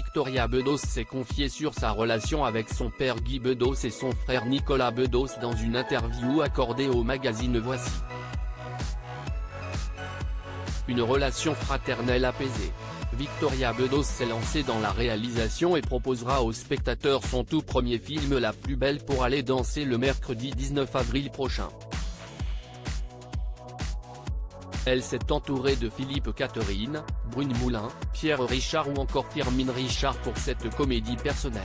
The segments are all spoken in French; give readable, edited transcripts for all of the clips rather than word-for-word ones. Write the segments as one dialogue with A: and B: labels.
A: Victoria Bedos s'est confiée sur sa relation avec son père Guy Bedos et son frère Nicolas Bedos dans une interview accordée au magazine Voici. Une relation fraternelle apaisée. Victoria Bedos s'est lancée dans la réalisation et proposera aux spectateurs son tout premier film La plus belle pour aller danser le mercredi 19 avril prochain. Elle s'est entourée de Philippe Catherine, Brune Moulin, Pierre Richard ou encore Firmin Richard pour cette comédie personnelle.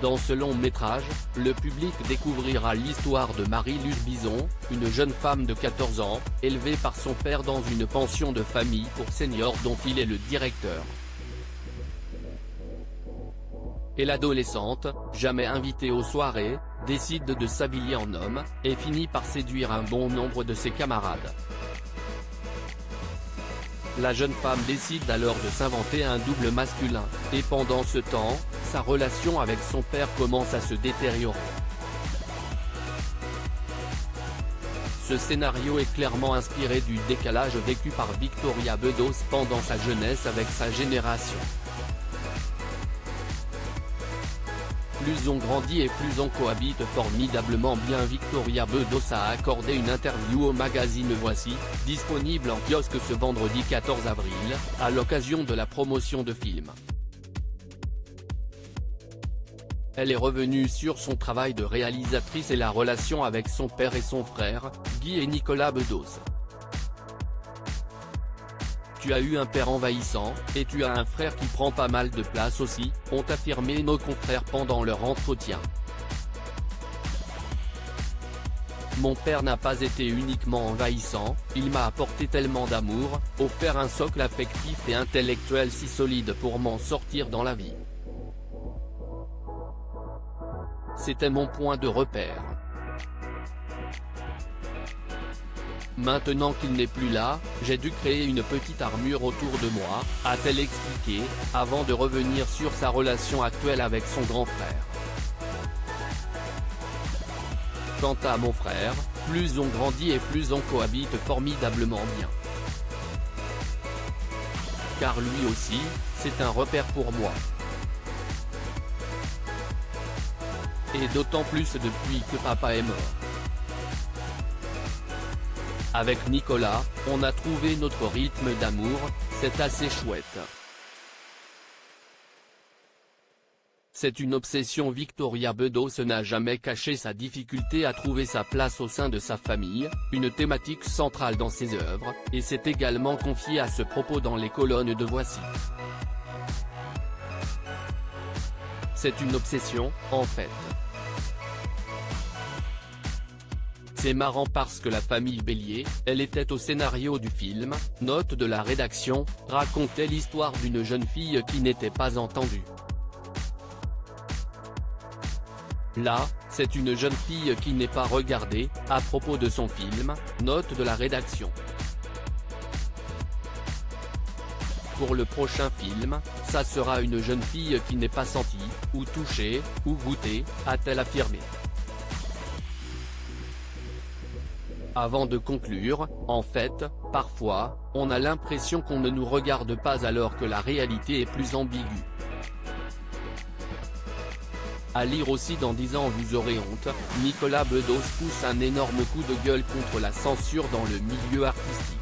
A: Dans ce long métrage, le public découvrira l'histoire de Marie-Luce Bison, une jeune femme de 14 ans, élevée par son père dans une pension de famille pour seniors dont il est le directeur. Et l'adolescente, jamais invitée aux soirées, décide de s'habiller en homme, et finit par séduire un bon nombre de ses camarades. La jeune femme décide alors de s'inventer un double masculin, et pendant ce temps, sa relation avec son père commence à se détériorer. Ce scénario est clairement inspiré du décalage vécu par Victoria Bedos pendant sa jeunesse avec sa génération. Plus on grandit et plus on cohabite formidablement bien. Victoria Bedos a accordé une interview au magazine Voici, disponible en kiosque ce vendredi 14 avril, à l'occasion de la promotion de film. Elle est revenue sur son travail de réalisatrice et la relation avec son père et son frère, Guy et Nicolas Bedos. Tu as eu un père envahissant, et tu as un frère qui prend pas mal de place aussi, ont affirmé nos confrères pendant leur entretien. Mon père n'a pas été uniquement envahissant, il m'a apporté tellement d'amour, offert un socle affectif et intellectuel si solide pour m'en sortir dans la vie. C'était mon point de repère. Maintenant qu'il n'est plus là, j'ai dû créer une petite armure autour de moi, a-t-elle expliqué, avant de revenir sur sa relation actuelle avec son grand frère. Quant à mon frère, plus on grandit et plus on cohabite formidablement bien. Car lui aussi, c'est un repère pour moi. Et d'autant plus depuis que papa est mort. Avec Nicolas, on a trouvé notre rythme d'amour, c'est assez chouette. C'est une obsession. Victoria Bedos n'a jamais caché sa difficulté à trouver sa place au sein de sa famille, une thématique centrale dans ses œuvres, et s'est également confiée à ce propos dans les colonnes de Voici. C'est une obsession, en fait. C'est marrant parce que la famille Bélier, elle était au scénario du film, note de la rédaction, racontait l'histoire d'une jeune fille qui n'était pas entendue. Là, c'est une jeune fille qui n'est pas regardée, à propos de son film, note de la rédaction. Pour le prochain film, ça sera une jeune fille qui n'est pas sentie, ou touchée, ou goûtée, a-t-elle affirmé. Avant de conclure, en fait, parfois, on a l'impression qu'on ne nous regarde pas alors que la réalité est plus ambiguë. À lire aussi dans 10 ans vous aurez honte, Nicolas Bedos pousse un énorme coup de gueule contre la censure dans le milieu artistique.